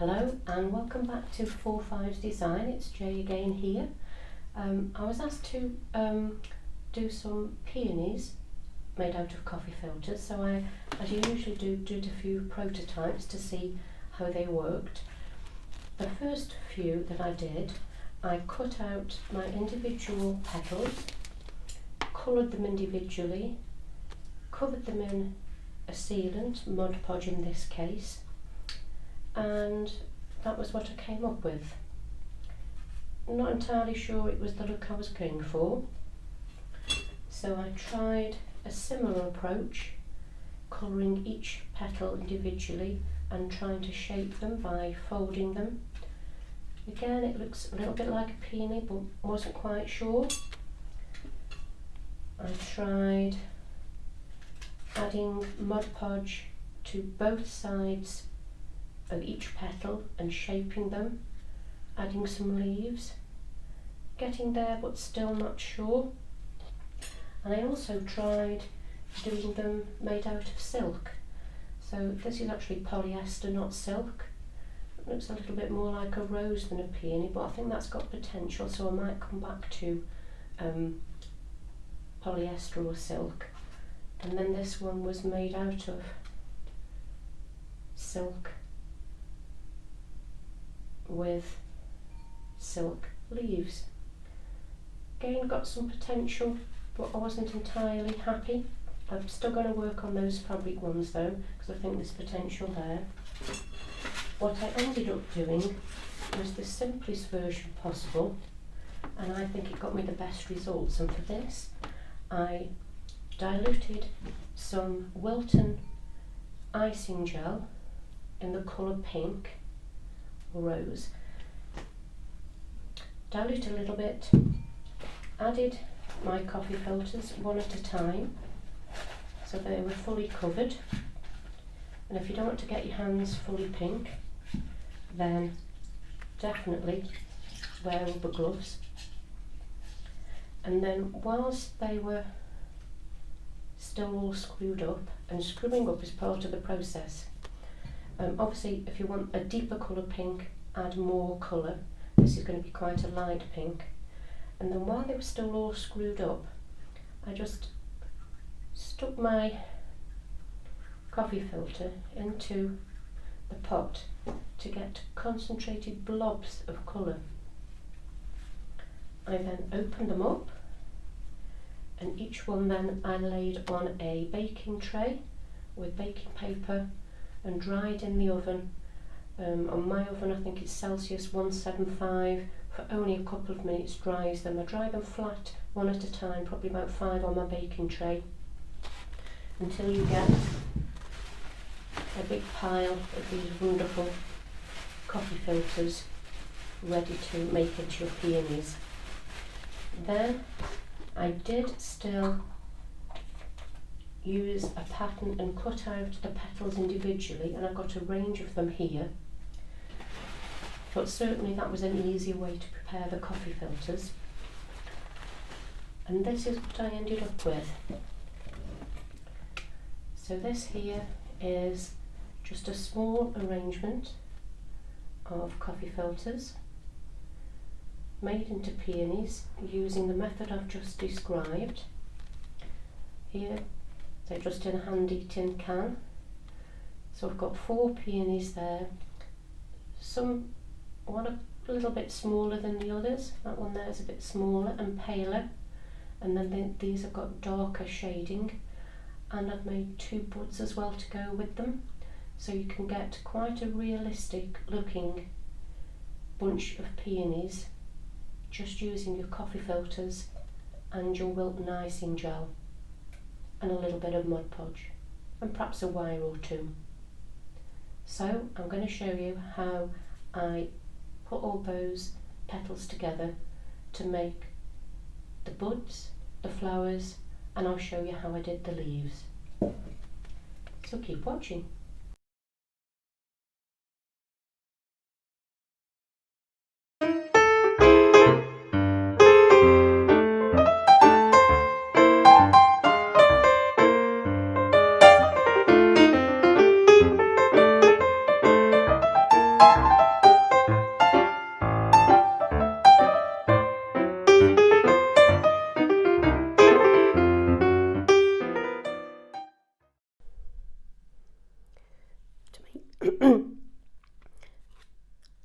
Hello and welcome back to 4-5's Design. It's Jay again here. I was asked to do some peonies made out of coffee filters, so I, as you usually do, did a few prototypes to see how they worked. The first few that I did, I cut out my individual petals, coloured them individually, covered them in a sealant, Mod Podge in this case, and that was what I came up with. I'm not entirely sure it was the look I was going for, so I tried a similar approach, colouring each petal individually and trying to shape them by folding them. Again, it looks a little bit like a peony, but wasn't quite sure. I tried adding Mod Podge to both sides of each petal and shaping them, adding some leaves, getting there but still not sure. And I also tried doing them made out of silk. So this is actually polyester, not silk. It looks a little bit more like a rose than a peony, but I think that's got potential, so I might come back to polyester or silk. And then this one was made out of silk with silk leaves. Again, got some potential, but I wasn't entirely happy. I'm still going to work on those fabric ones though, because I think there's potential there. What I ended up doing was the simplest version possible, and I think it got me the best results. And for this, I diluted some Wilton icing gel in the colour pink, rose, dilute a little bit, added my coffee filters one at a time so they were fully covered, and if you don't want to get your hands fully pink, then definitely wear rubber gloves. And then whilst they were still all screwed up, and screwing up is part of the process, obviously if you want a deeper colour pink, add more colour. This is going to be quite a light pink. And then while they were still all screwed up, I just stuck my coffee filter into the pot to get concentrated blobs of colour. I then opened them up, and each one then I laid on a baking tray with baking paper and dried in the oven. On my oven, I think it's Celsius 175, for only a couple of minutes dries them. I dry them flat one at a time, probably about 5 on my baking tray, until you get a big pile of these wonderful coffee filters ready to make into your peonies. Then I did still use a pattern and cut out the petals individually, and I've got a range of them here, but certainly that was an easier way to prepare the coffee filters. And this is what I ended up with. So this here is just a small arrangement of coffee filters made into peonies using the method I've just described. Here they're just in a handy tin can. So I've got 4 peonies there. One a little bit smaller than the others. That one there is a bit smaller and paler. And then these have got darker shading. And I've made 2 buds as well to go with them. So you can get quite a realistic looking bunch of peonies just using your coffee filters and your Wilton icing gel and a little bit of Mod Podge and perhaps a wire or 2. So I'm going to show you how I put all those petals together to make the buds, the flowers, and I'll show you how I did the leaves. So keep watching.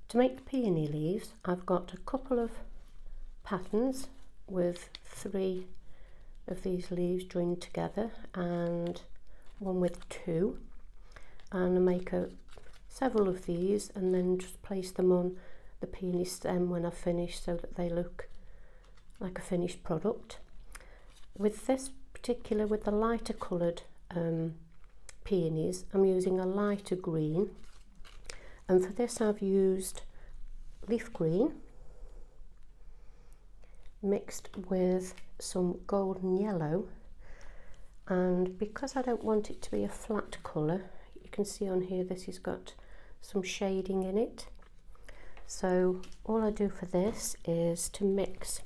To make the peony leaves, I've got a couple of patterns with 3 of these leaves joined together and one with 2, and I make several of these and then just place them on the peony stem when I've finished so that they look like a finished product. With this particular, with the lighter coloured peonies, I'm using a lighter green, and for this I've used leaf green mixed with some golden yellow, and because I don't want it to be a flat colour, you can see on here this has got some shading in it. So all I do for this is to mix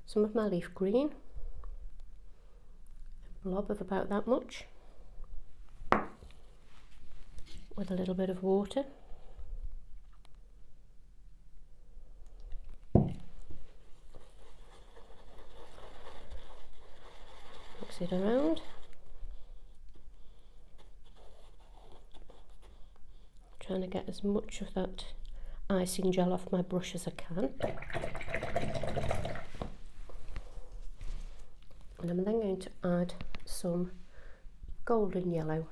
some of my leaf green, a blob of about that much, with a little bit of water. Mix it around. Trying to get as much of that icing gel off my brush as I can. And I'm then going to add some golden yellow,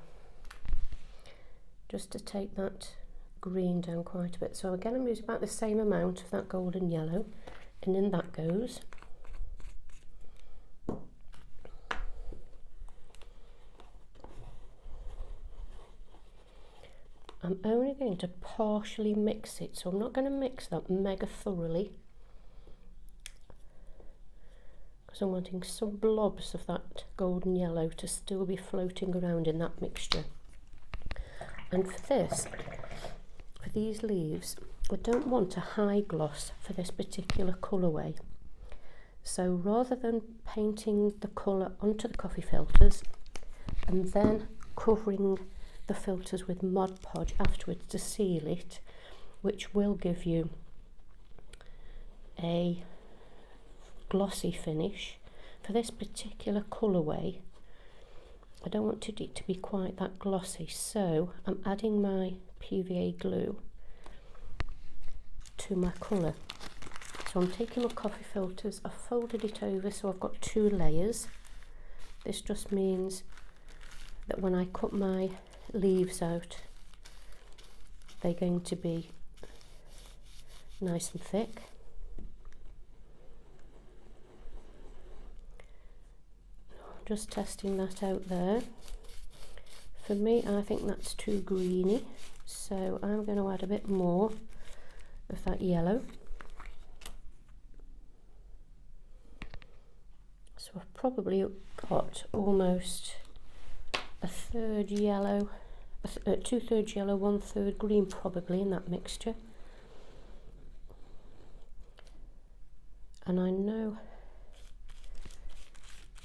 just to take that green down quite a bit. So again, I'm using about the same amount of that golden yellow, and in that goes. I'm only going to partially mix it, so I'm not going to mix that mega thoroughly, because I'm wanting some blobs of that golden yellow to still be floating around in that mixture. And for this, for these leaves, I don't want a high gloss for this particular colourway. So rather than painting the colour onto the coffee filters and then covering the filters with Mod Podge afterwards to seal it, which will give you a glossy finish, for this particular colourway I don't want it to be quite that glossy, so I'm adding my PVA glue to my colour. So I'm taking my coffee filters, I've folded it over so I've got 2 layers. This just means that when I cut my leaves out, they're going to be nice and thick. Just testing that out there. For me, I think that's too greeny, so I'm going to add a bit more of that yellow. So I've probably got almost a third yellow, 2/3 yellow, 1/3 green probably in that mixture. And I know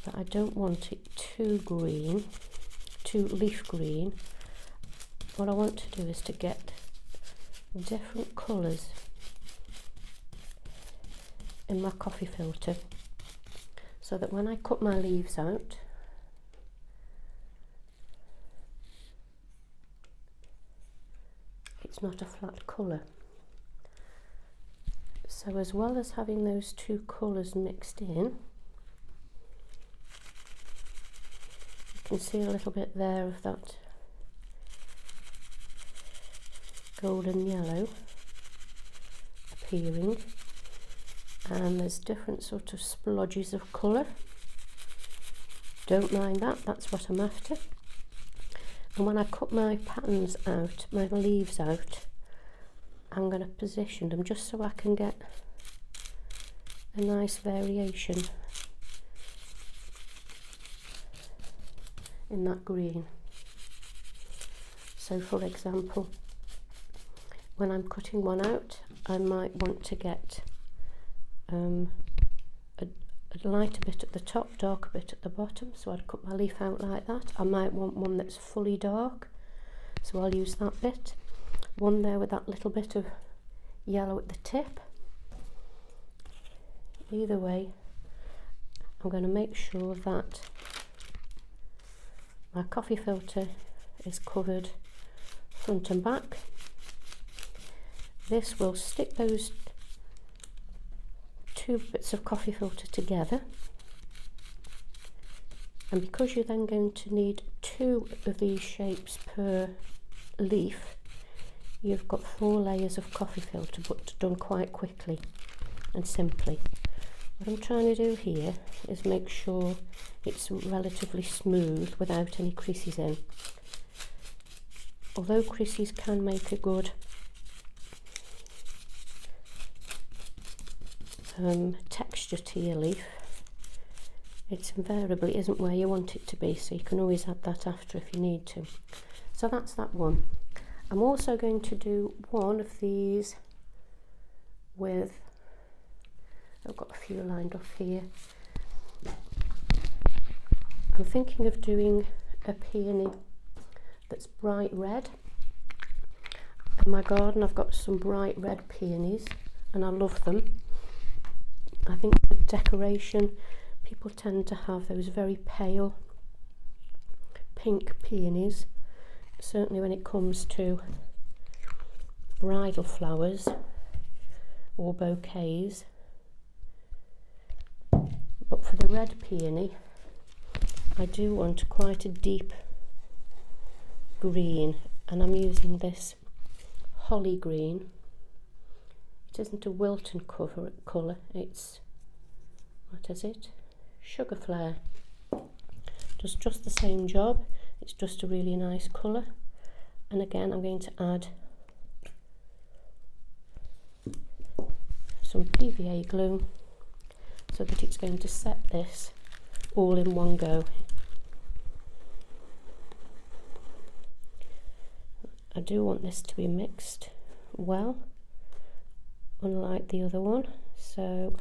that I don't want it too green, too leaf green. What I want to do is to get different colours in my coffee filter, so that when I cut my leaves out, it's not a flat colour. So as well as having those 2 colours mixed in, you can see a little bit there of that golden yellow appearing, and there's different sort of splodges of colour. Don't mind that, that's what I'm after. And when I cut my patterns out, my leaves out, I'm going to position them just so I can get a nice variation in that green. So for example, when I'm cutting one out, I might want to get a lighter bit at the top, darker bit at the bottom, so I'd cut my leaf out like that. I might want one that's fully dark, so I'll use that bit. One there with that little bit of yellow at the tip. Either way, I'm going to make sure that my coffee filter is covered front and back, This will stick those two bits of coffee filter together, and because you're then going to need 2 of these shapes per leaf, you've got 4 layers of coffee filter, but done quite quickly and simply. What I'm trying to do here is make sure it's relatively smooth without any creases in. Although creases can make a good texture to your leaf, it invariably isn't where you want it to be, so you can always add that after if you need to. So that's that one. I'm also going to do one of these with, I've got a few lined up here. I'm thinking of doing a peony that's bright red. In my garden I've got some bright red peonies and I love them. I think with decoration people tend to have those very pale pink peonies, certainly when it comes to bridal flowers or bouquets. But for the red peony I do want quite a deep green, and I'm using this holly green. It isn't a Wilton colour, it's, what is it? Sugar Flare. Does just the same job, it's just a really nice colour. And again I'm going to add some PVA glue so that it's going to set this all in one go. I do want this to be mixed well, unlike the other one, so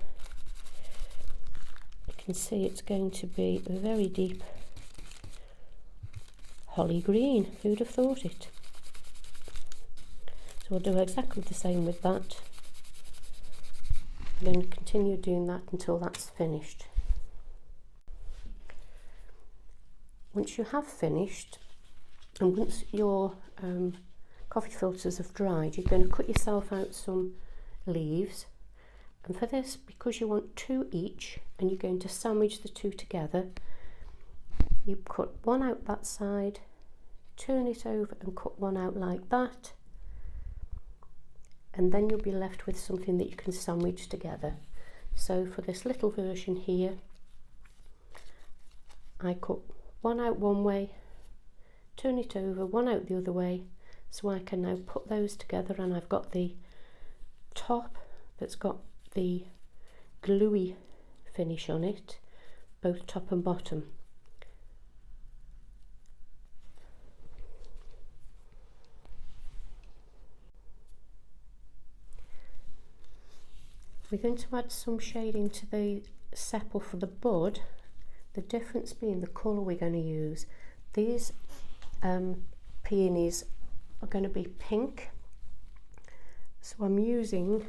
you can see it's going to be a very deep holly green. Who'd have thought it? So we'll do exactly the same with that. I'm going to continue doing that until that's finished. Once you have finished, and once your coffee filters have dried, you're going to cut yourself out some leaves. And for this, because you want 2 each and you're going to sandwich the 2 together, you cut one out that side, turn it over and cut one out like that, and then you'll be left with something that you can sandwich together. So for this little version here, I cut one out one way, turn it over, one out the other way, so I can now put those together, and I've got the top that's got the gluey finish on it, both top and bottom. We're going to add some shading to the sepal for the bud, the difference being the colour we're going to use. These peonies are going to be pink, so I'm using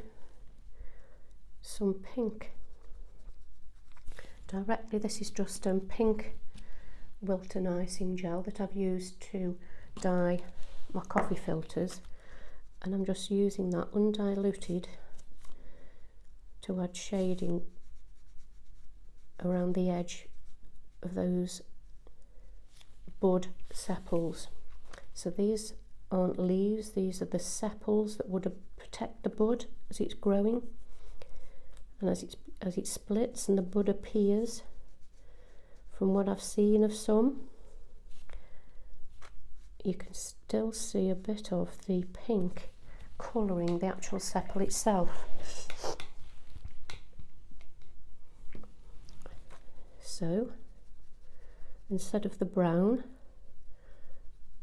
some pink directly. This is just pink Wilton icing gel that I've used to dye my coffee filters, and I'm just using that undiluted to add shading around the edge of those bud sepals. So these aren't leaves, these are the sepals that would protect the bud as it's growing, and as it splits and the bud appears. From what I've seen of some, you can still see a bit of the pink colouring the actual sepal itself. So instead of the brown,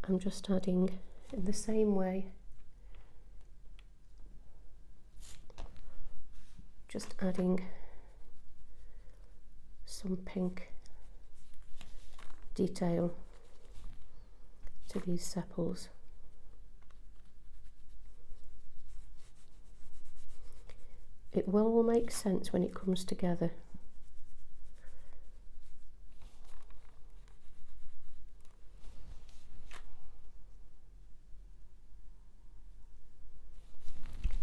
I'm just adding in the same way, just adding some pink detail to these sepals. It will all make sense when it comes together.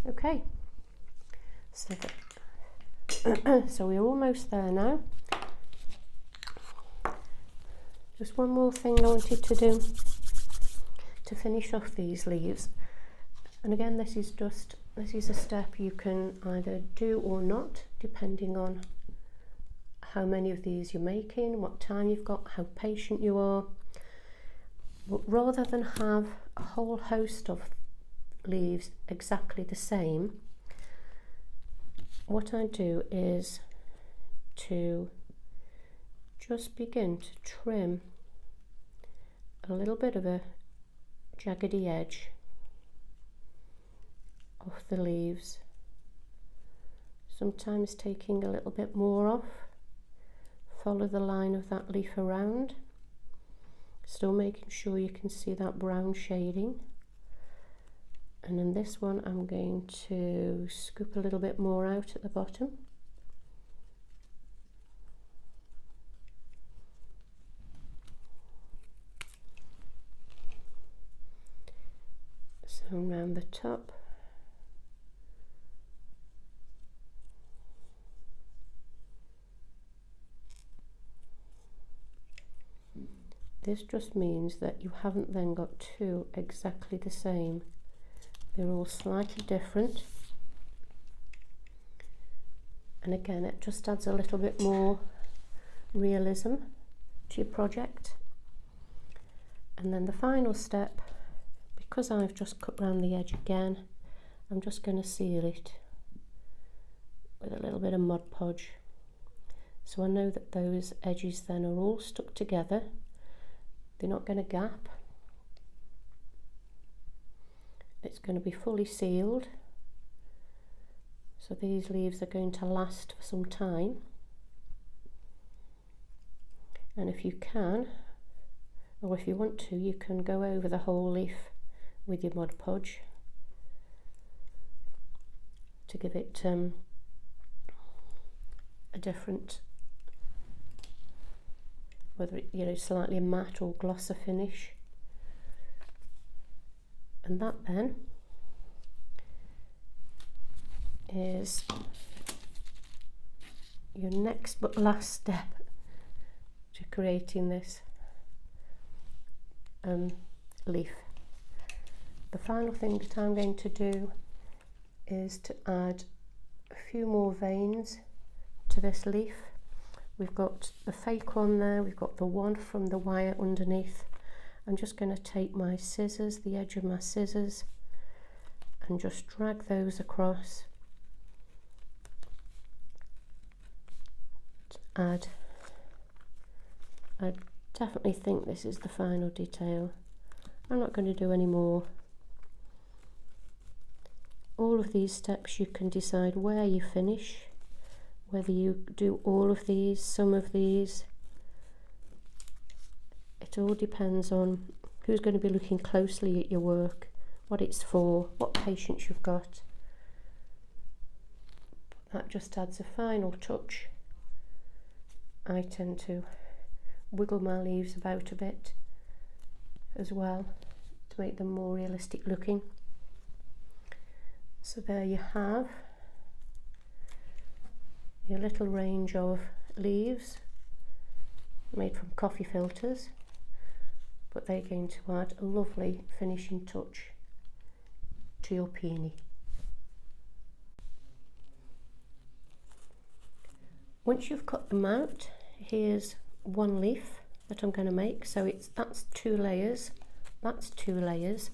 Okay, so, so we're almost there now. Just one more thing I wanted to do to finish off these leaves, and again this is a step you can either do or not, depending on how many of these you're making, what time you've got, how patient you are. But rather than have a whole host of leaves exactly the same, what I do is to just begin to trim a little bit of a jaggedy edge off the leaves, sometimes taking a little bit more off. Follow the line of that leaf around, still making sure you can see that brown shading. And in this one I'm going to scoop a little bit more out at the bottom. So around the top. This just means that you haven't then got two exactly the same. They're all slightly different. And again, it just adds a little bit more realism to your project. And then the final step, because I've just cut around the edge again, I'm just going to seal it with a little bit of Mod Podge. So I know that those edges then are all stuck together. They're not going to gap. It's going to be fully sealed. So these leaves are going to last for some time. And if you can, or if you want to, you can go over the whole leaf with your Mod Podge to give it a different, whether it, slightly matte or glosser finish. And that then is your next but last step to creating this leaf. The final thing that I'm going to do is to add a few more veins to this leaf. We've got the fake one there, we've got the one from the wire underneath. I'm just going to take my scissors, the edge of my scissors, and just drag those across to add. I definitely think this is the final detail. I'm not going to do any more. All of these steps you can decide where you finish, whether you do all of these, some of these. It all depends on who's going to be looking closely at your work, what it's for, what patience you've got. That just adds a final touch. I tend to wiggle my leaves about a bit as well to make them more realistic looking. So there you have your little range of leaves made from coffee filters, but they're going to add a lovely finishing touch to your peony. Once you've cut them out, here's one leaf that I'm going to make. So that's 2 layers, that's 2 layers,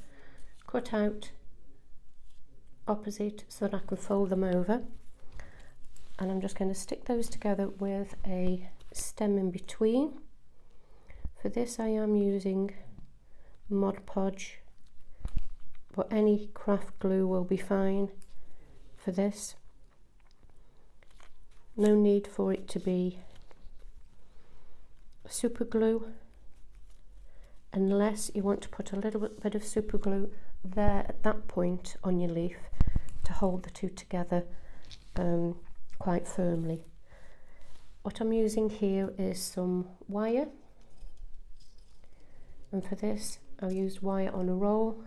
cut out opposite so that I can fold them over. And I'm just going to stick those together with a stem in between. For this I am using Mod Podge, but any craft glue will be fine for this. No need for it to be super glue, unless you want to put a little bit of super glue there at that point on your leaf to hold the two together quite firmly. What I'm using here is some wire, and for this I've used wire on a roll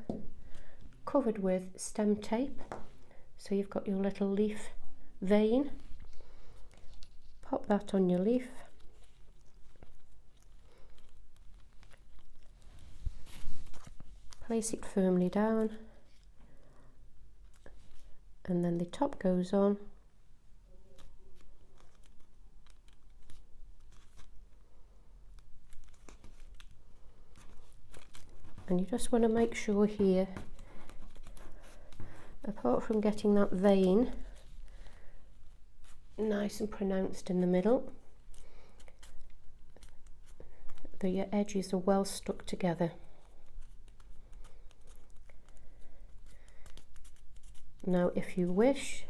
covered with stem tape So you've got your little leaf vein. Pop that on your leaf. Place it firmly down, and then the top goes on. And you just want to make sure here, apart from getting that vein nice and pronounced in the middle, that your edges are well stuck together. Now if you wish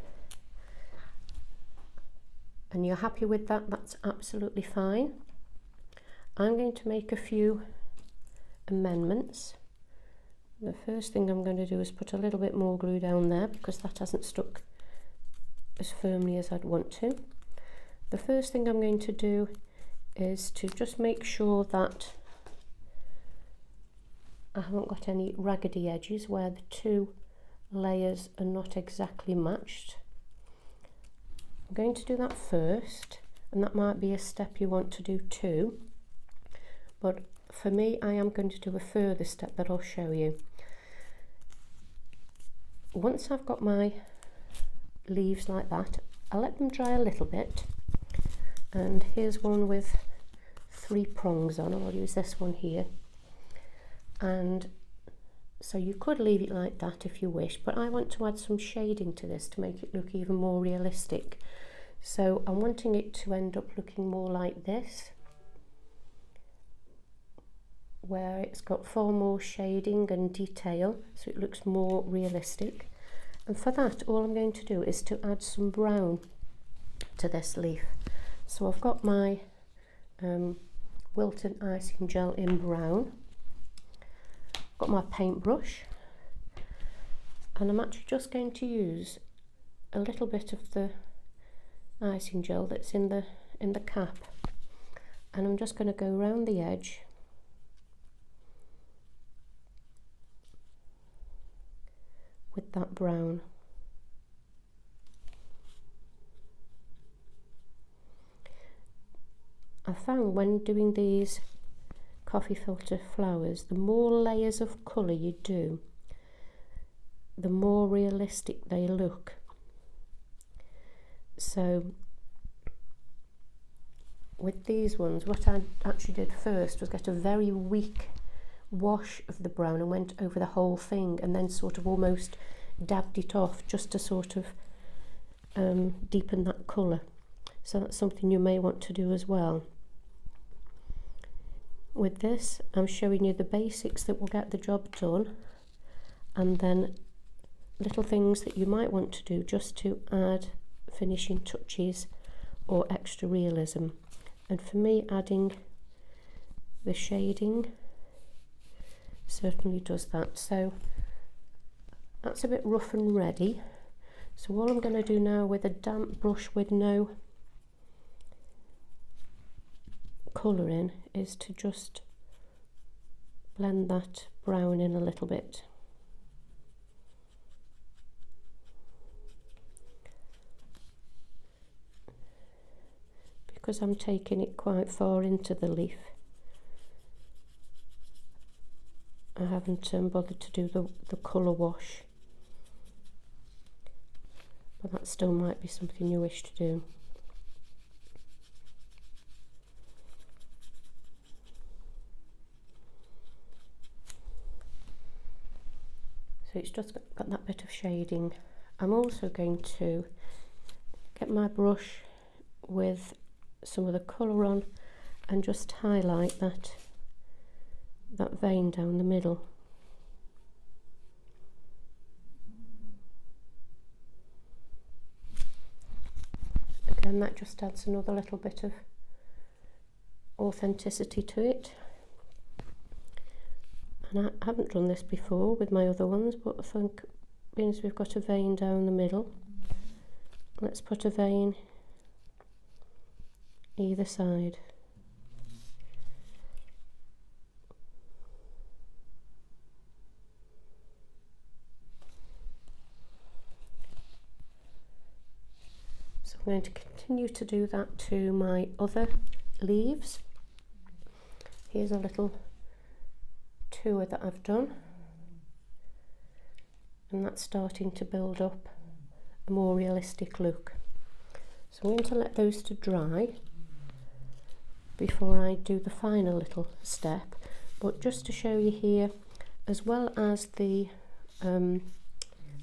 and you're happy with that, that's absolutely fine. I'm going to make a few amendments. The first thing I'm going to do is put a little bit more glue down there because that hasn't stuck as firmly as I'd want to. The first thing I'm going to do is to just make sure that I haven't got any raggedy edges where the two layers are not exactly matched. I'm going to do that first, and that might be a step you want to do too, but for me I am going to do a further step that I'll show you. Once I've got my leaves like that, I'll let them dry a little bit, and here's one with 3 prongs on. I'll use this one here, and so you could leave it like that if you wish, but I want to add some shading to this to make it look even more realistic. So I'm wanting it to end up looking more like this, where it's got far more shading and detail, so it looks more realistic. And for that, all I'm going to do is to add some brown to this leaf. So I've got my Wilton icing gel in brown. Got my paintbrush, and I'm actually just going to use a little bit of the icing gel that's in the cap, and I'm just going to go around the edge with that brown. I found when doing these coffee filter flowers, the more layers of colour you do, the more realistic they look. So with these ones, what I actually did first was get a very weak wash of the brown and went over the whole thing, and then sort of almost dabbed it off just to sort of deepen that colour. So that's something you may want to do as well. With this, I'm showing you the basics that will get the job done, and then little things that you might want to do just to add finishing touches or extra realism. And for me, adding the shading certainly does that. So that's a bit rough and ready. So all I'm going to do now with a damp brush with no colour in is to just blend that brown in a little bit. Because I'm taking it quite far into the leaf, I haven't bothered to do the colour wash, but that still might be something you wish to do. So it's just got that bit of shading. I'm also going to get my brush with some of the colour on and just highlight that vein down the middle. Again, that just adds another little bit of authenticity to it. And I haven't done this before with my other ones, but I think being as we've got a vein down the middle, let's put a vein either side. going to continue to do that to my other leaves. Here's a little tour that I've done, and that's starting to build up a more realistic look. So I'm going to let those to dry before I do the final little step. But just to show you here, as well as the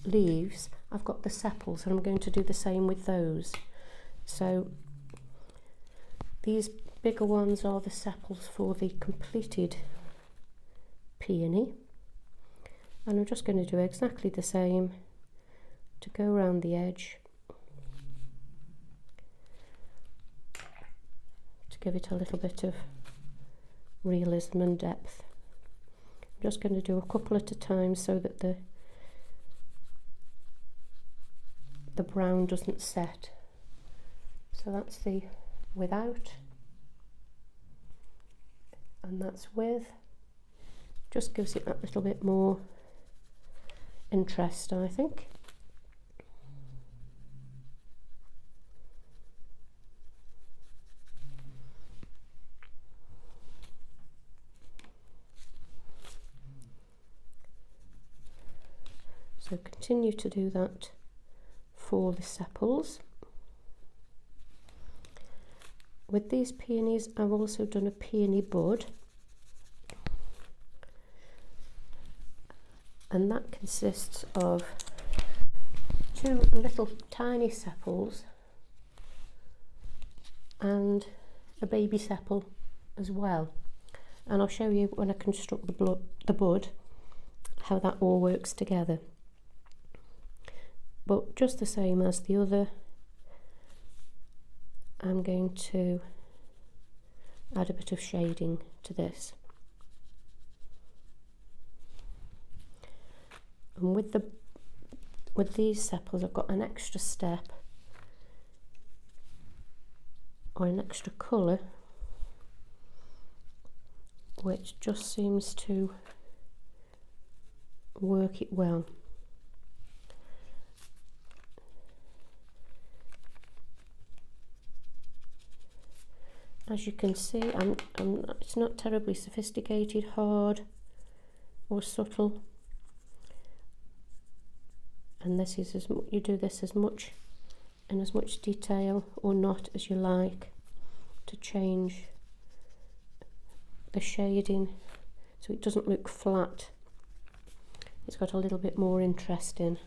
leaves, I've got the sepals, and I'm going to do the same with those. So these bigger ones are the sepals for the completed peony, and I'm just going to do exactly the same to go around the edge to give it a little bit of realism and depth. I'm just going to do a couple at a time so that the brown doesn't set. So that's the without, and that's with. Just gives it that little bit more interest, I think. So continue to do that for the sepals. With these peonies, I've also done a peony bud, and that consists of 2 little tiny sepals and a baby sepal as well. And I'll show you when I construct the bud how that all works together. But just the same as the other, I'm going to add a bit of shading to this. And with these sepals, I've got an extra step or an extra colour, which just seems to work it well. As you can see, it's not terribly sophisticated, hard or subtle. And this is you do this as much in as much detail or not as you like to change the shading so it doesn't look flat. It's got a little bit more interest in.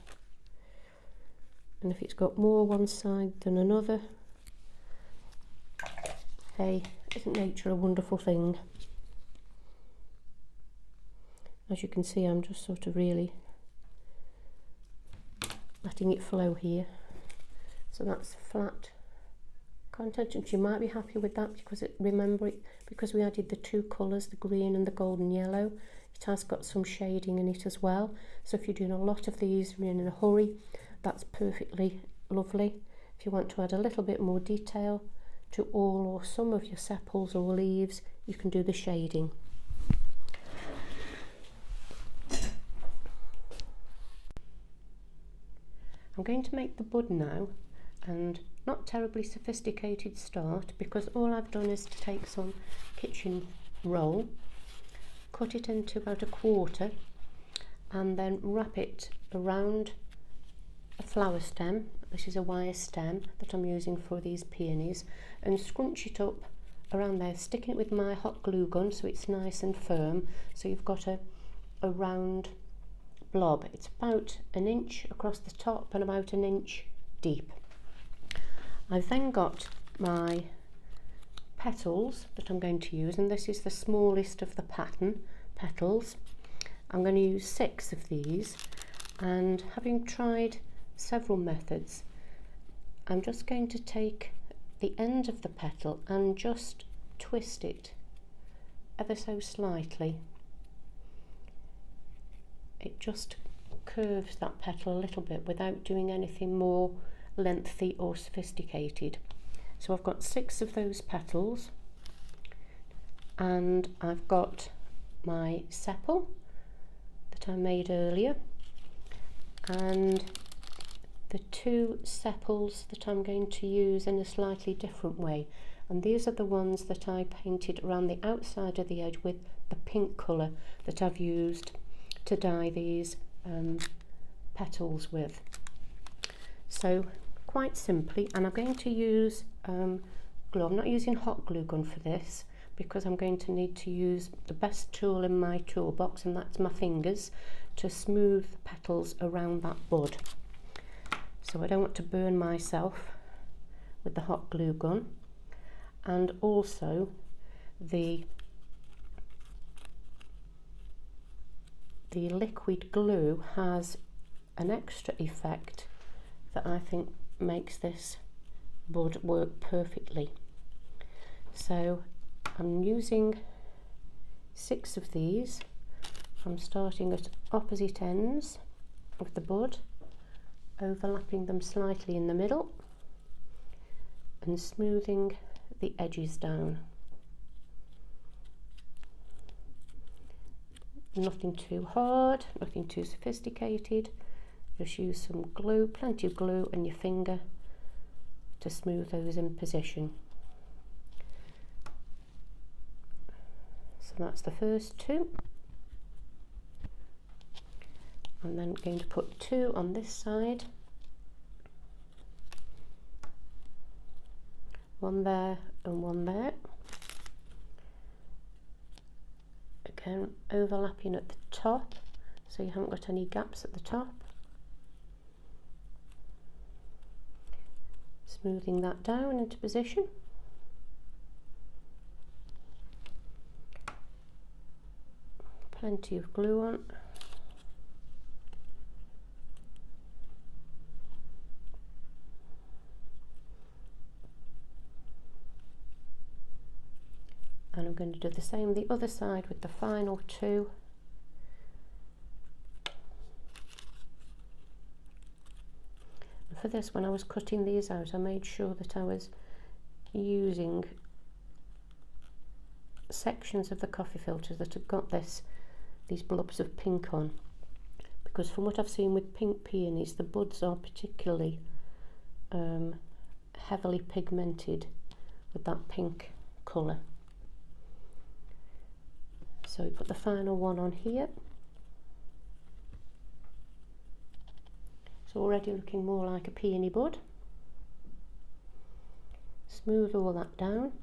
And if it's got more one side than another, hey, isn't nature a wonderful thing? As you can see, I'm just sort of really letting it flow here. So that's flat content, and you might be happy with that because because we added the 2 colours, the green and the golden yellow, it has got some shading in it as well. So if you're doing a lot of these and you're in a hurry, that's perfectly lovely. If you want to add a little bit more detail to all or some of your sepals or leaves, you can do the shading. I'm going to make the bud now, and not terribly sophisticated start, because all I've done is to take some kitchen roll, cut it into about 1/4, and then wrap it around a flower stem. This is a wire stem that I'm using for these peonies, and scrunch it up around there, sticking it with my hot glue gun so it's nice and firm, so you've got a round blob. It's about 1 inch across the top and about 1 inch deep. I've then got my petals that I'm going to use, and this is the smallest of the pattern petals. I'm going to use 6 of these, and having tried several methods, I'm just going to take the end of the petal and just twist it ever so slightly. It just curves that petal a little bit without doing anything more lengthy or sophisticated. So I've got 6 of those petals, and I've got my sepal that I made earlier, and the two sepals that I'm going to use in a slightly different way, and these are the ones that I painted around the outside of the edge with the pink colour that I've used to dye these petals with. So quite simply, and I'm going to use glue. I'm not using hot glue gun for this because I'm going to need to use the best tool in my toolbox, and that's my fingers, to smooth the petals around that bud. So I don't want to burn myself with the hot glue gun. And also the liquid glue has an extra effect that I think makes this bud work perfectly. So I'm using 6 of these. I'm starting at opposite ends of the bud, overlapping them slightly in the middle and smoothing the edges down. Nothing too hard, nothing too sophisticated. Just use some glue, plenty of glue, and your finger to smooth those in position. So that's the first 2. I'm then going to put 2 on this side. 1 there and 1 there. Again, overlapping at the top so you haven't got any gaps at the top. Smoothing that down into position. Plenty of glue on. And I'm going to do the same the other side with the final 2. And for this, when I was cutting these out, I made sure that I was using sections of the coffee filters that have got these blobs of pink on, because from what I've seen with pink peonies, the buds are particularly heavily pigmented with that pink colour. So we put the final one on here. It's already looking more like a peony bud. Smooth all that down.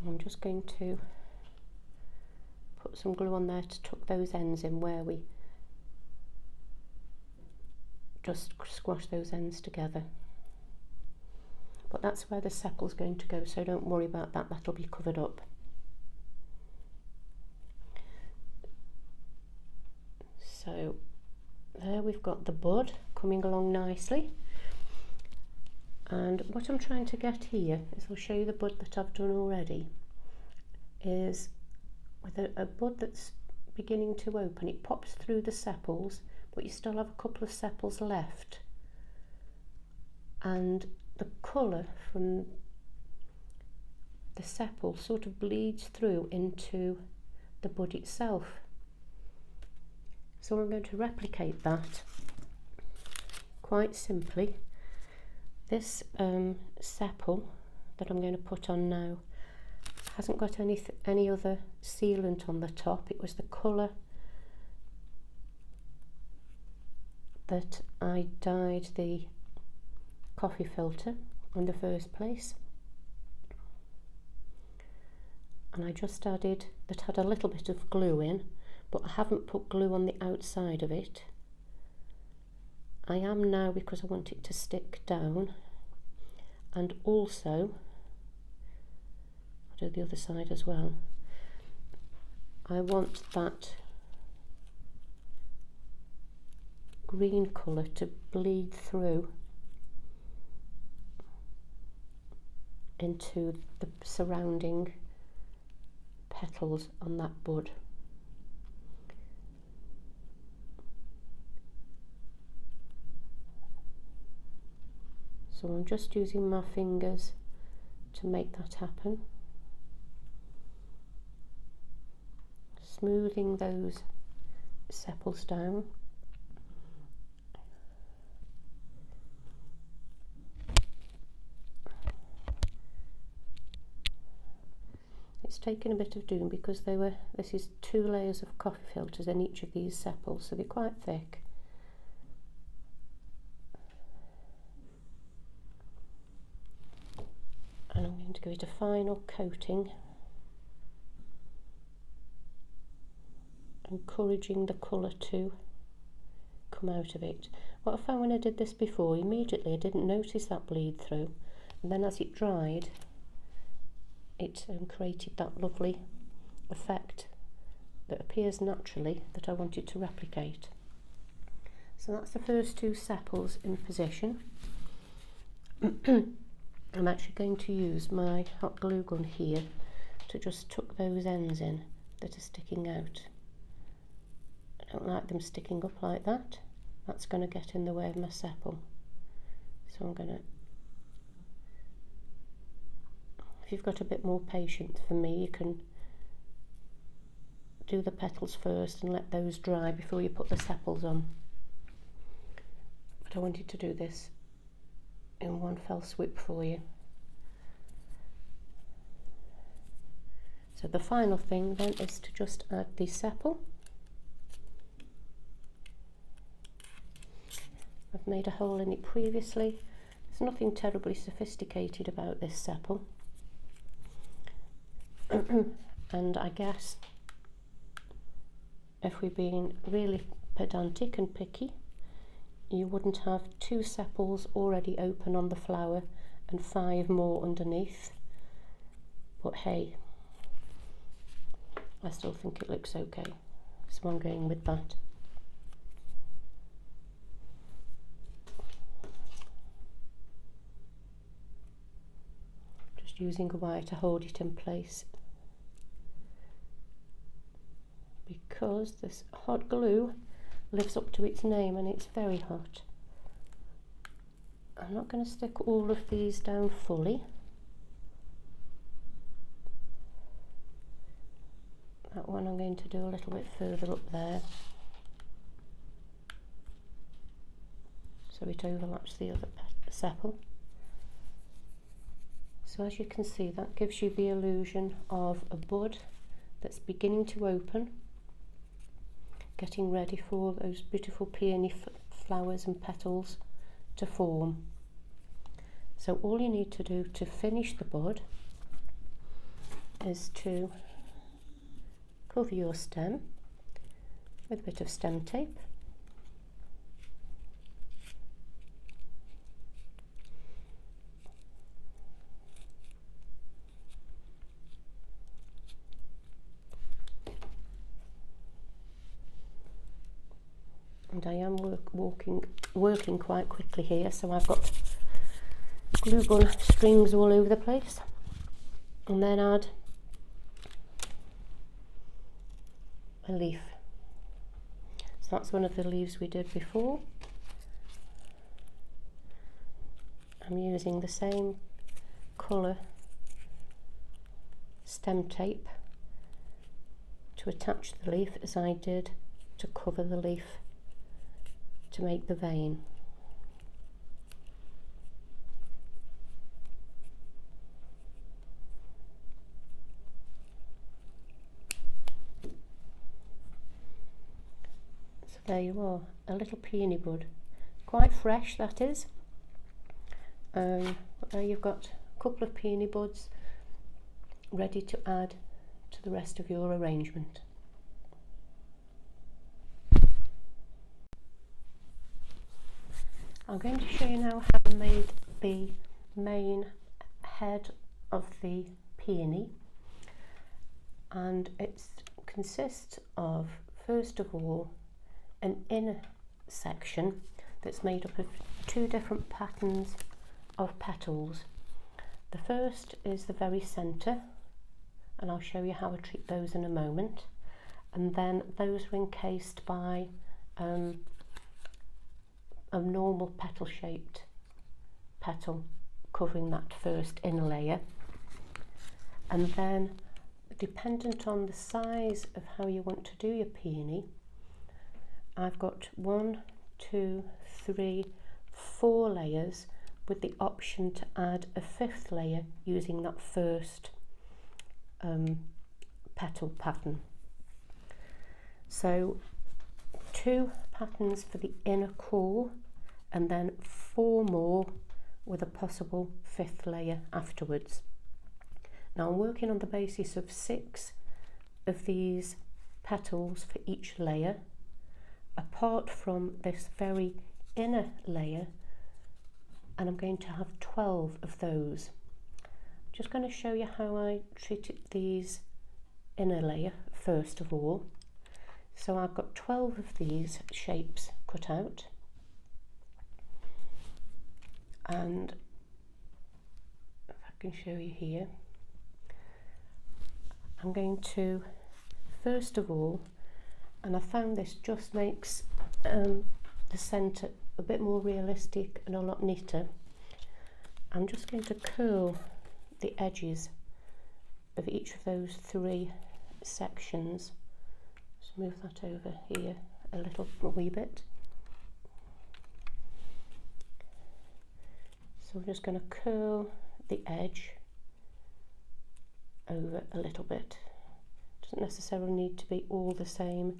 I'm just going to put some glue on there to tuck those ends in where we just squash those ends together. But that's where the sepal's going to go, so don't worry about that, that'll be covered up. So there we've got the bud coming along nicely. And what I'm trying to get here is, I'll show you the bud that I've done already, is with a bud that's beginning to open. It pops through the sepals, but you still have a couple of sepals left, and the colour from the sepal sort of bleeds through into the bud itself. So I'm going to replicate that quite simply. This sepal that I'm going to put on now hasn't got any other sealant on the top. It was the colour that I dyed the coffee filter in the first place, and I just added, that had a little bit of glue in, but I haven't put glue on the outside of it. I am now, because I want it to stick down, and also I'll do the other side as well. I want that green colour to bleed through into the surrounding petals on that bud. So I'm just using my fingers to make that happen. smoothing those sepals down. It's taken a bit of doing because this is 2 layers of coffee filters in each of these sepals, so they're quite thick. And I'm going to give it a final coating, encouraging the colour to come out of it. What I found when I did this before, immediately I didn't notice that bleed through, and then as it dried, it created that lovely effect that appears naturally that I wanted to replicate. So that's the first 2 sepals in position. I'm actually going to use my hot glue gun here to just tuck those ends in that are sticking out. I don't like them sticking up like that. That's going to get in the way of my sepal. So I'm going to, if you've got a bit more patience for me, you can do the petals first and let those dry before you put the sepals on. But I wanted to do this in one fell swoop for you. So the final thing then is to just add the sepal. I've made a hole in it previously. There's nothing terribly sophisticated about this sepal. And I guess if we're being really pedantic and picky, you wouldn't have 2 sepals already open on the flower and 5 more underneath. But hey, I still think it looks okay, so I'm going with that. Just using a wire to hold it in place, because this hot glue lives up to its name and it's very hot. I'm not going to stick all of these down fully. That one I'm going to do a little bit further up there, so it overlaps the other sepal. So as you can see, that gives you the illusion of a bud that's beginning to open, getting ready for those beautiful peony flowers and petals to form. So all you need to do to finish the bud is to cover your stem with a bit of stem tape. And I am working quite quickly here, so I've got glue gun strings all over the place, and then add a leaf. So that's one of the leaves we did before. I'm using the same colour stem tape to attach the leaf as I did to cover the leaf to make the vein. So there you are, a little peony bud, quite fresh that is. But there you've got a couple of peony buds ready to add to the rest of your arrangement. I'm going to show you now how I made the main head of the peony, and it consists of, first of all, an inner section that's made up of 2 different patterns of petals. The first is the very centre, and I'll show you how I treat those in a moment, and then those are encased by a normal petal shaped petal covering that first inner layer, and then dependent on the size of how you want to do your peony, I've got 1, 2, 3, 4 layers with the option to add a 5th layer using that first petal pattern. So 2 patterns for the inner core and then 4 more with a possible 5th layer afterwards. Now I'm working on the basis of 6 of these petals for each layer, apart from this very inner layer, and I'm going to have 12 of those. I'm just going to show you how I treated these inner layer first of all. So I've got 12 of these shapes cut out, and if I can show you here, I'm going to, first of all, and I found this just makes the centre a bit more realistic and a lot neater, I'm just going to curl the edges of each of those 3 sections. Just move that over here a wee bit. So I'm just going to curl the edge over a little bit. Doesn't necessarily need to be all the same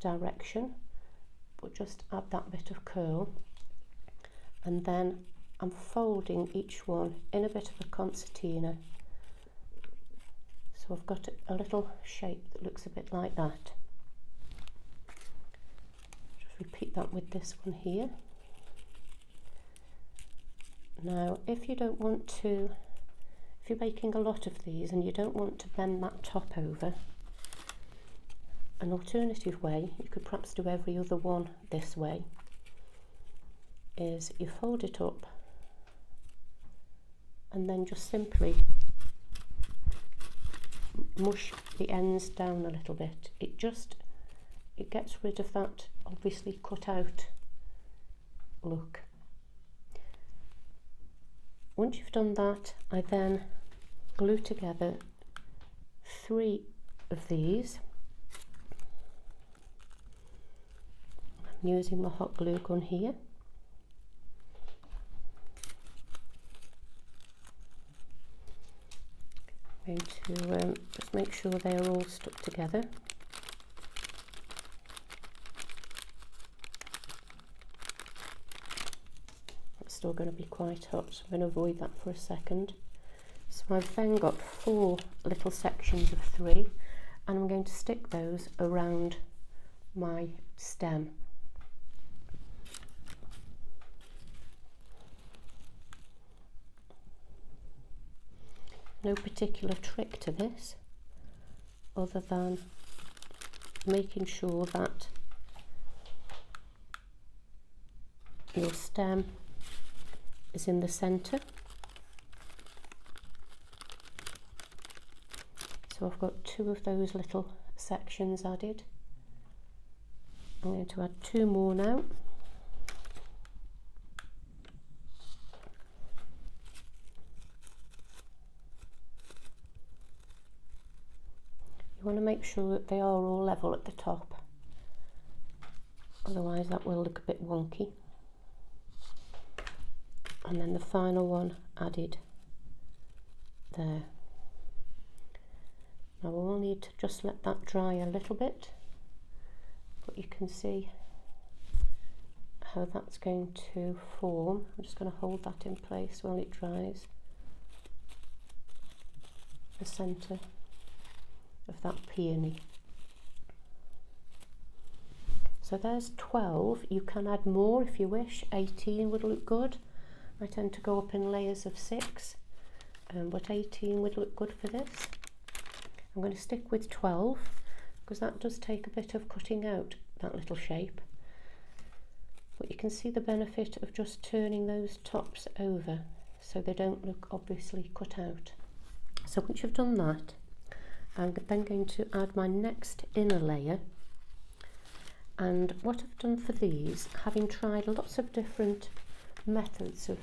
direction, but just add that bit of curl, and then I'm folding each one in a bit of a concertina, so I've got a little shape that looks a bit like that. Just repeat that with this one here. Now if you don't want to, if you're making a lot of these and you don't want to bend that top over, an alternative way, you could perhaps do every other one this way, is you fold it up and then just simply mush the ends down a little bit. It gets rid of that obviously cut out look. Once you've done that, I then glue together 3 of these. I'm using my hot glue gun here. I'm going to just make sure they are all stuck together. It's still going to be quite hot, so I'm going to avoid that for a second. So I've then got 4 little sections of 3, and I'm going to stick those around my stem. No particular trick to this other than making sure that your stem is in the centre. So I've got 2 of those little sections added. I'm going to add 2 more now. You want to make sure that they are all level at the top, otherwise that will look a bit wonky. And then the final one added there. Now we'll need to just let that dry a little bit, but you can see how that's going to form. I'm just going to hold that in place while it dries. The centre of that peony. So there's 12. You can add more if you wish. 18 would look good. I tend to go up in layers of 6, but 18 would look good for this. I'm going to stick with 12 because that does take a bit of cutting out, that little shape. But you can see the benefit of just turning those tops over so they don't look obviously cut out. So once you've done that, I'm then going to add my next inner layer. And what I've done for these, having tried lots of different methods of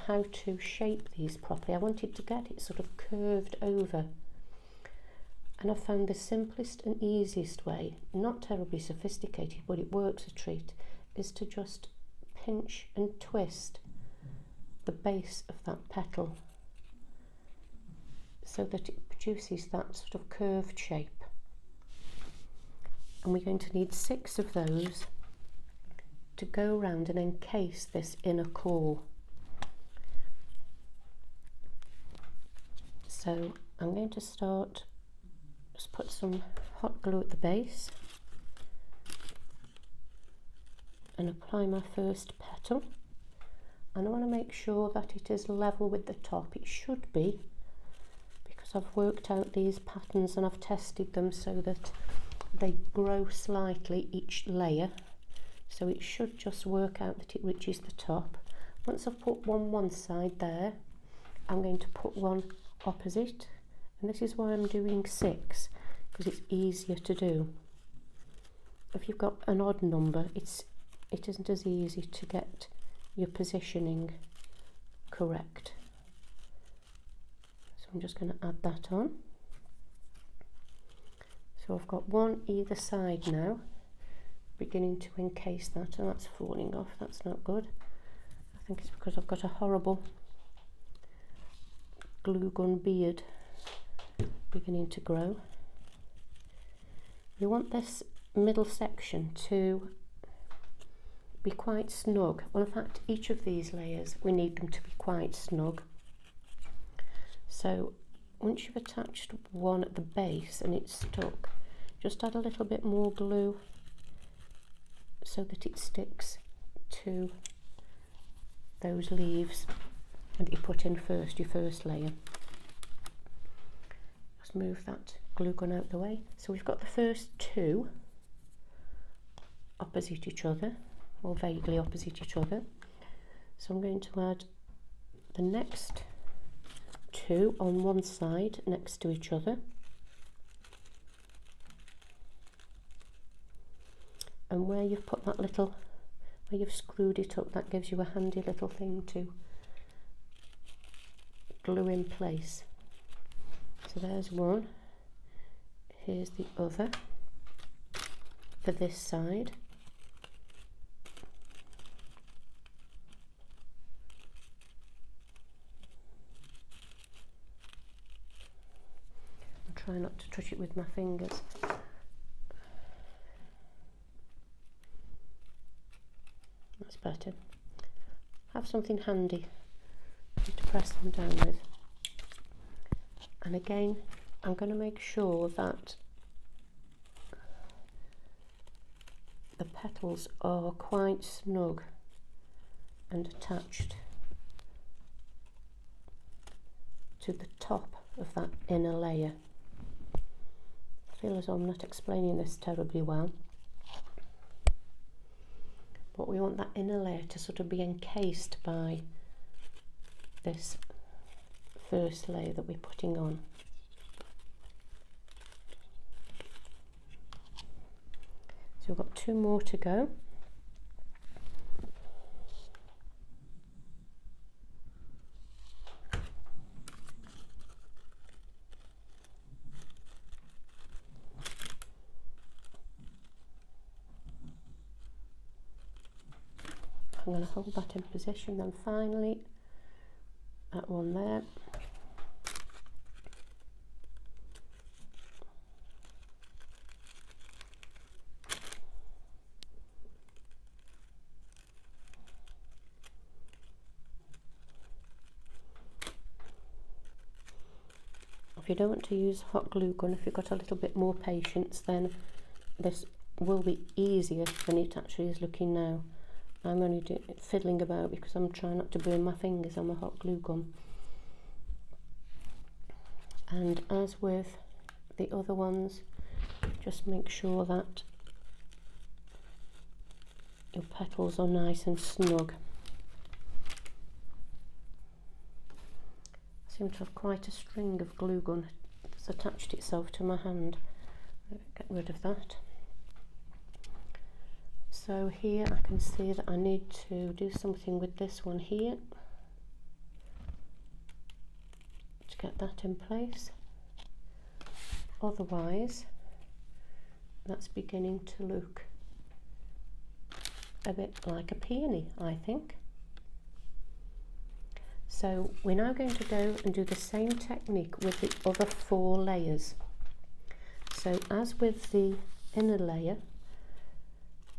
how to shape these properly, I wanted to get it sort of curved over. And I've found the simplest and easiest way, not terribly sophisticated, but it works a treat, is to just pinch and twist the base of that petal so that it produces that sort of curved shape. And we're going to need 6 of those to go around and encase this inner core. So I'm going to start, just put some hot glue at the base and apply my first petal. And I want to make sure that it is level with the top. It should be, because I've worked out these patterns and I've tested them so that they grow slightly each layer. So it should just work out that it reaches the top. Once I've put one side there, I'm going to put one opposite, and this is why I'm doing 6, because it's easier to do. If you've got an odd number, it isn't as easy to get your positioning correct. So I'm just going to add that on. So I've got one either side now, beginning to encase that, and that's falling off. That's not good. I think it's because I've got a horrible glue gun beard beginning to grow. You want this middle section to be quite snug. Well, in fact, each of these layers, we need them to be quite snug. So once you've attached one at the base and it's stuck, just add a little bit more glue so that it sticks to those leaves that you put in first, your first layer. Just move that glue gun out the way. So we've got the first 2 opposite each other, or vaguely opposite each other. So I'm going to add the next 2 on one side next to each other. And where you've put that little, where you've screwed it up, that gives you a handy little thing to glue in place. So there's one. Here's the other for this side. I'll try not to touch it with my fingers. That's better. Have something handy to press them down with. And again, I'm going to make sure that the petals are quite snug and attached to the top of that inner layer. I feel as though I'm not explaining this terribly well, but we want that inner layer to sort of be encased by this first layer that we're putting on. So we've got 2 more to go. I'm going to hold that in position, then finally that one there. If you don't want to use hot glue gun, if you've got a little bit more patience, then this will be easier than it actually is looking now. I'm only fiddling about because I'm trying not to burn my fingers on my hot glue gun. And as with the other ones, just make sure that your petals are nice and snug. I seem to have quite a string of glue gun that's attached itself to my hand. Get rid of that. So here I can see that I need to do something with this one here to get that in place. otherwise that's beginning to look a bit like a peony, I think. So we're now going to go and do the same technique with the other 4 layers. So as with the inner layer,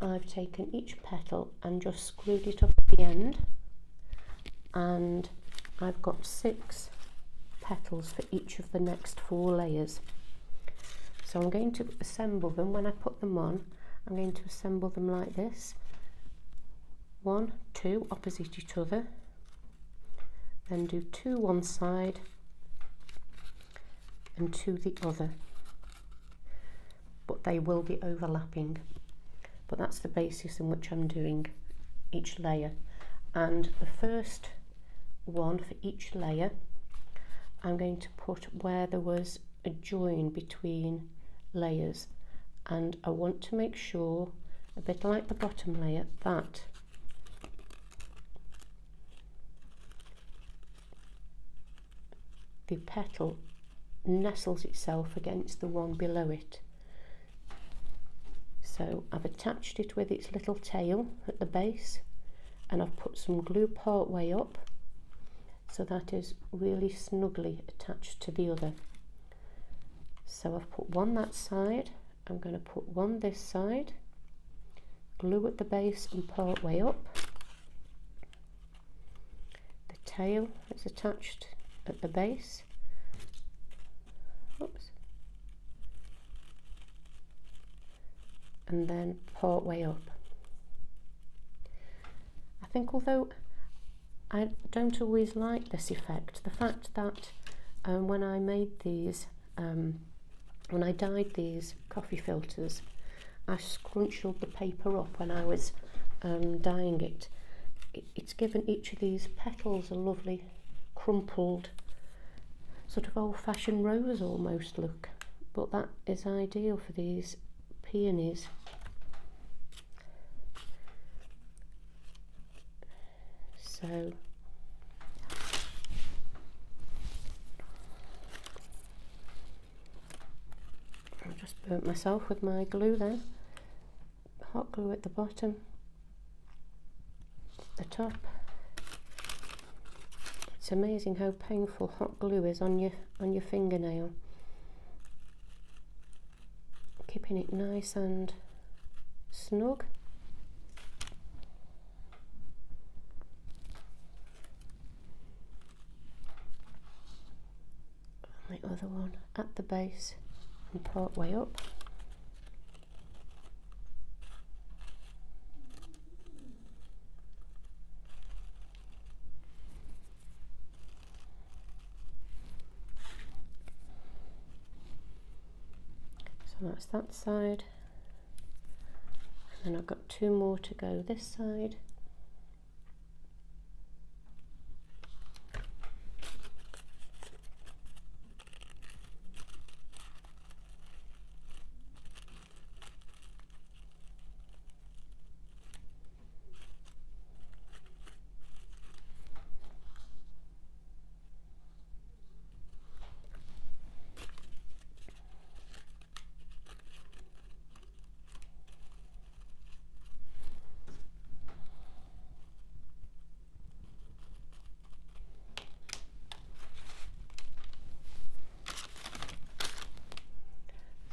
I've taken each petal and just screwed it up at the end, and I've got 6 petals for each of the next 4 layers. So I'm going to assemble them. When I put them on, I'm going to assemble them like this. 1, 2 opposite each other, then do 2 one side and 2 the other, but they will be overlapping. But that's the basis in which I'm doing each layer. And the first one for each layer, I'm going to put where there was a join between layers, and I want to make sure, a bit like the bottom layer, that the petal nestles itself against the one below it. So I've attached it with its little tail at the base, and I've put some glue part way up, so that is really snugly attached to the other. So I've put one that side, I'm going to put one this side, glue at the base and part way up. The tail is attached at the base. Oops. And then part way up. I think although I don't always like this effect, the fact that when I made these, when I dyed these coffee filters, I scrunched the paper up when I was dyeing it. It's given each of these petals a lovely crumpled sort of old-fashioned rose almost look, but that is ideal for these peonies. So I just burnt myself with my glue then. Hot glue at the bottom, the top. It's amazing how painful hot glue is on your fingernail. Keeping it nice and snug. And the other one at the base and part way up. So that's that side, and then I've got 2 more to go this side.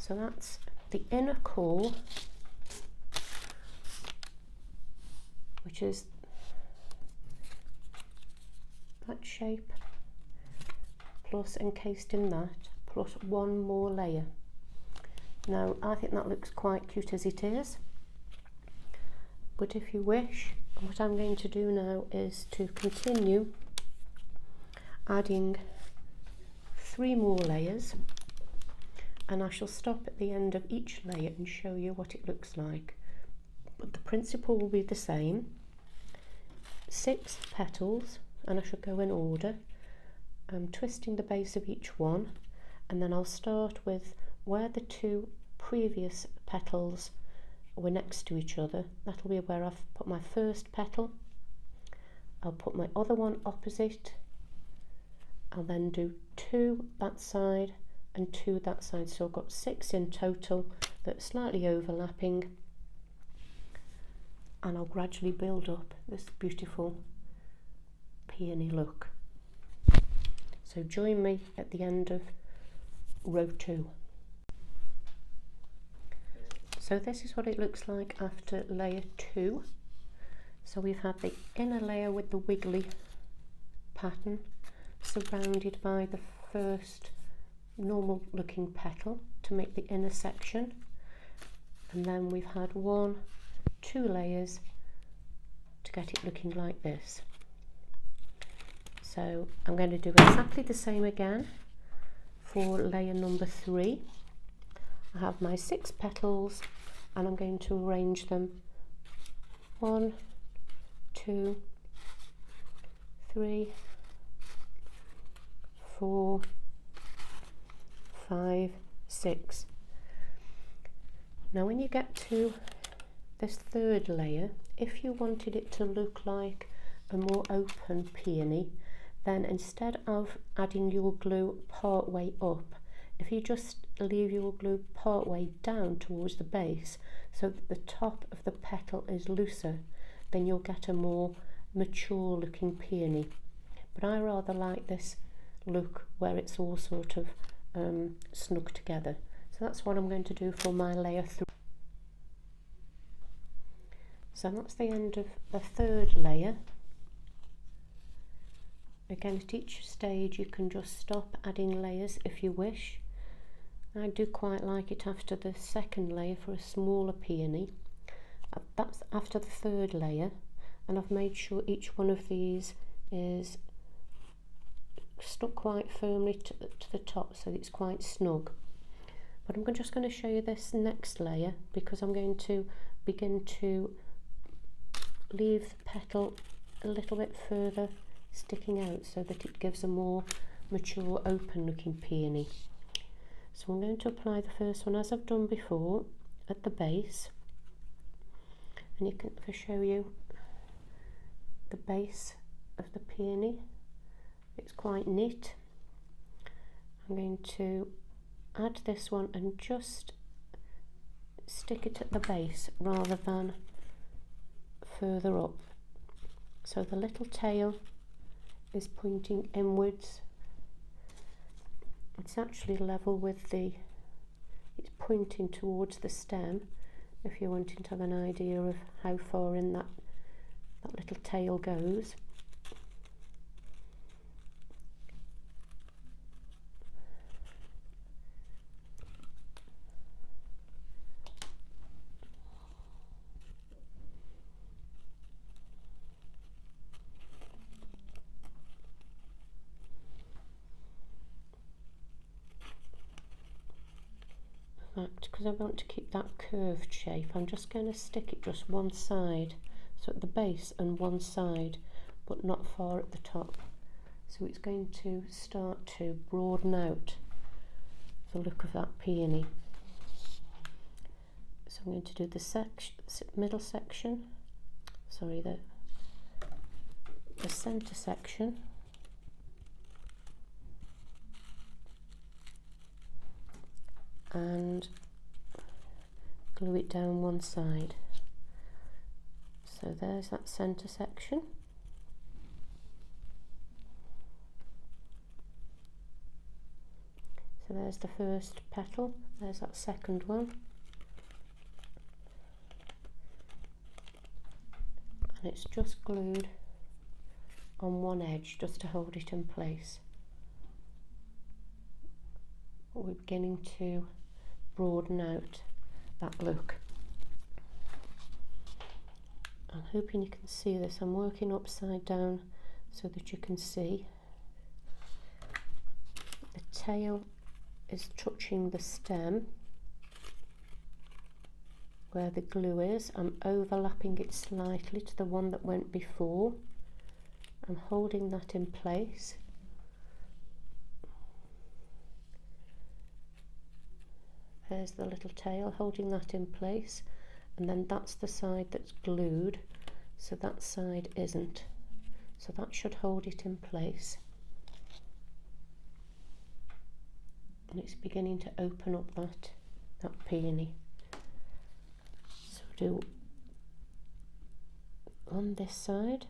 So that's the inner core, which is that shape, plus encased in that, plus 1 more layer. Now I think that looks quite cute as it is, but if you wish, what I'm going to do now is to continue adding 3 more layers, and I shall stop at the end of each layer and show you what it looks like. But the principle will be the same. 6 petals, and I shall go in order. I'm twisting the base of each one, and then I'll start with where the 2 previous petals were next to each other. That'll be where I've put my first petal. I'll put my other one opposite. I'll then do 2 that side and 2 that side, so I've got 6 in total that's slightly overlapping, and I'll gradually build up this beautiful peony look. So join me at the end of row 2. So this is what it looks like after layer 2. So we've had the inner layer with the wiggly pattern surrounded by the first normal looking petal to make the inner section, and then we've had 1, 2 layers to get it looking like this. So I'm going to do exactly the same again for layer number 3. I have my 6 petals and I'm going to arrange them 1, 2, 3, 4, 5, 6. Now when you get to this 3rd layer, if you wanted it to look like a more open peony, then instead of adding your glue part way up, if you just leave your glue part way down towards the base so that the top of the petal is looser, then you'll get a more mature looking peony. But I rather like this look where it's all sort of snug together. So that's what I'm going to do for my layer 3. So that's the end of the 3rd layer. Again, at each stage you can just stop adding layers if you wish. I do quite like it after the 2nd layer for a smaller peony. That's after the 3rd layer, and I've made sure each one of these is stuck quite firmly to the top so it's quite snug. But I'm just going to show you this next layer because I'm going to begin to leave the petal a little bit further sticking out so that it gives a more mature open looking peony. So I'm going to apply the first one as I've done before at the base, and you can show you the base of the peony. It's quite neat. I'm going to add this one and just stick it at the base rather than further up, so the little tail is pointing inwards. It's actually level with it's pointing towards the stem if you're wanting to have an idea of how far in that little tail goes. Because I want to keep that curved shape, I'm just going to stick it just one side, so at the base and one side, but not far at the top. So it's going to start to broaden out the look of that peony. So I'm going to do the middle section, sorry, the centre section. And glue it down one side. So there's that centre section. So there's the first petal, there's that second one. And it's just glued on one edge just to hold it in place. We're beginning to broaden out that look. I'm hoping you can see this. I'm working upside down so that you can see. The tail is touching the stem where the glue is. I'm overlapping it slightly to the one that went before. I'm holding that in place. There's the little tail, holding that in place, and then that's the side that's glued, so that side isn't. So that should hold it in place. and it's beginning to open up that peony. So do on this side,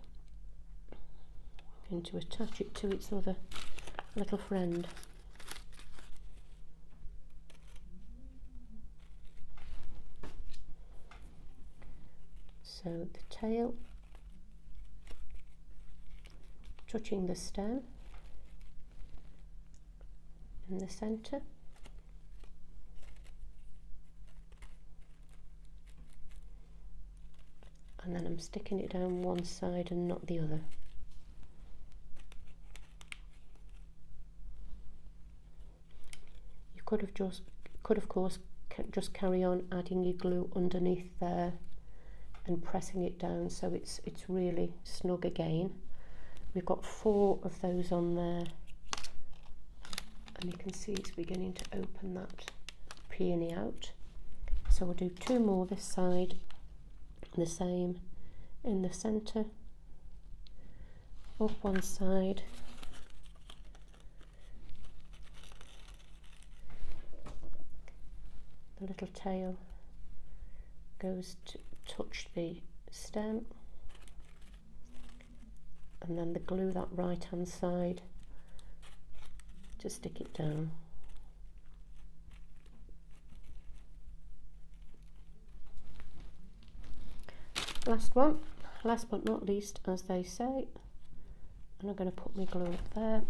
I'm going to attach it to its other little friend. So the tail touching the stem in the centre, and then I'm sticking it down one side and not the other. You could of course just carry on adding your glue underneath there and pressing it down so it's really snug again. We've got 4 of those on there, and you can see it's beginning to open that peony out. So we'll do 2 more this side, the same in the centre, up one side, the little tail goes to touch the stem, and then the glue that right hand side to stick it down. Last one, last but not least, as they say, and I'm going to put my glue up there.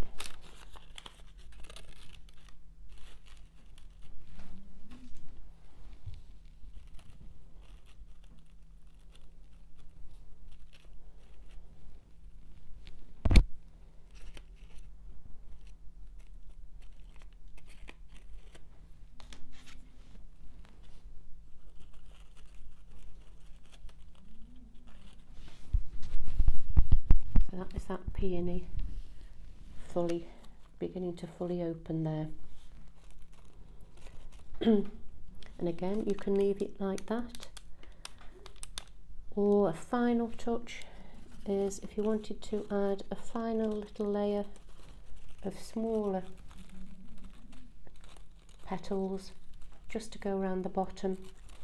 That is that peony beginning to fully open there. And again, you can leave it like that, or a final touch is if you wanted to add a final little layer of smaller petals just to go around the bottom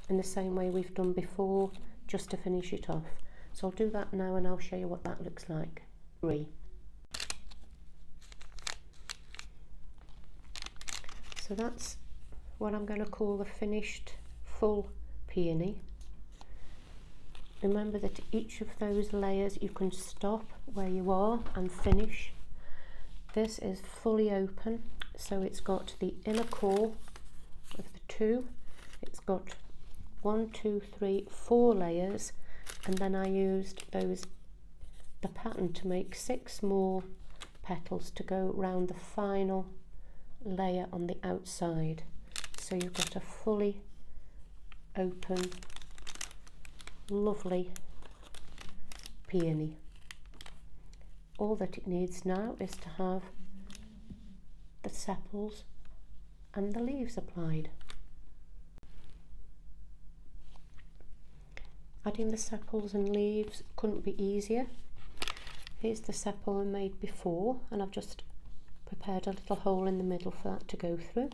in the same way we've done before, just to finish it off. So I'll do that now and I'll show you what that looks like. So that's what I'm going to call the finished full peony. Remember that each of those layers you can stop where you are and finish. This is fully open, so it's got the inner core of the 2. It's got 1, 2, 3, 4 layers, and then I used the pattern to make 6 more petals to go round the final layer on the outside. So you've got a fully open, lovely peony. All that it needs now is to have the sepals and the leaves applied. Adding the sepals and leaves couldn't be easier. Here's the sepal I made before, and I've just prepared a little hole in the middle for that to go through.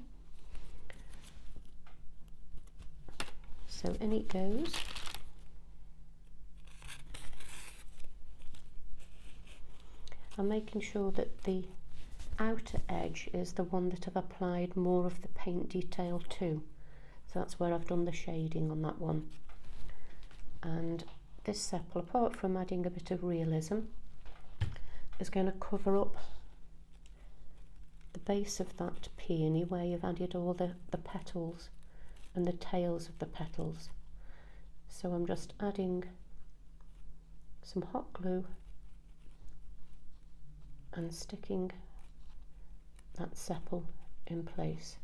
So in it goes. I'm making sure that the outer edge is the one that I've applied more of the paint detail to. So that's where I've done the shading on that one. And this sepal, apart from adding a bit of realism, is going to cover up the base of that peony where you've added all the petals and the tails of the petals. So I'm just adding some hot glue and sticking that sepal in place.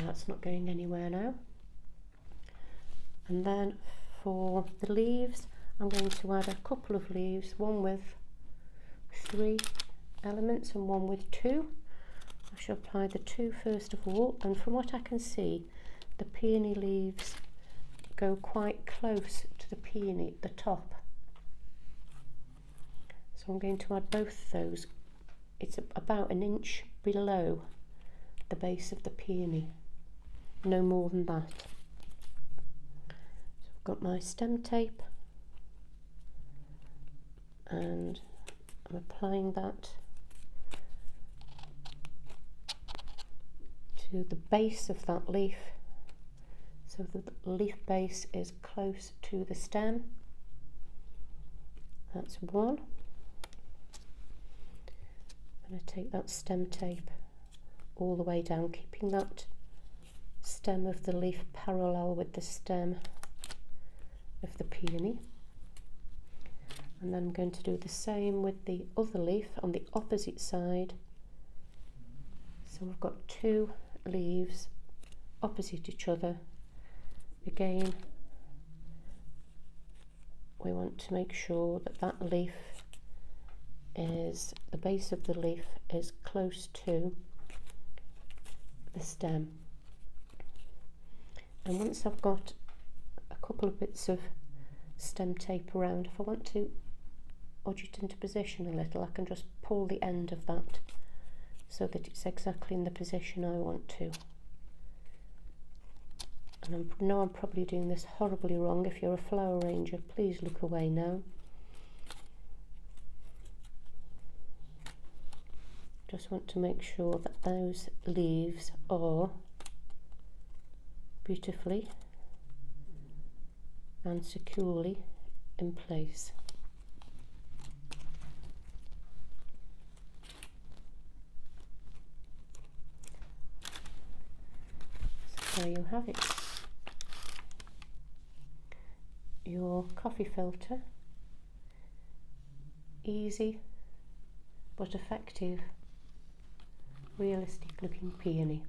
That's not going anywhere now. And then for the leaves, I'm going to add a couple of leaves, one with 3 elements and one with 2. I shall apply the 2 first of all, and from what I can see, the peony leaves go quite close to the peony at the top. So I'm going to add both those. It's about an inch below the base of the peony, no more than that. So I've got my stem tape and I'm applying that to the base of that leaf, so the leaf base is close to the stem. That's one. I'm going to take that stem tape all the way down, keeping that stem of the leaf parallel with the stem of the peony. And then I'm going to do the same with the other leaf on the opposite side. So we've got two leaves opposite each other. Again, we want to make sure that that leaf is, the base of the leaf is close to the stem. And once I've got a couple of bits of stem tape around, if I want to odge it into position a little, I can just pull the end of that so that it's exactly in the position I want to. And I know I'm probably doing this horribly wrong. If you're a flower arranger, please look away now. Just want to make sure that those leaves are beautifully and securely in place. So there you have it. Your coffee filter, easy but effective, realistic looking peony.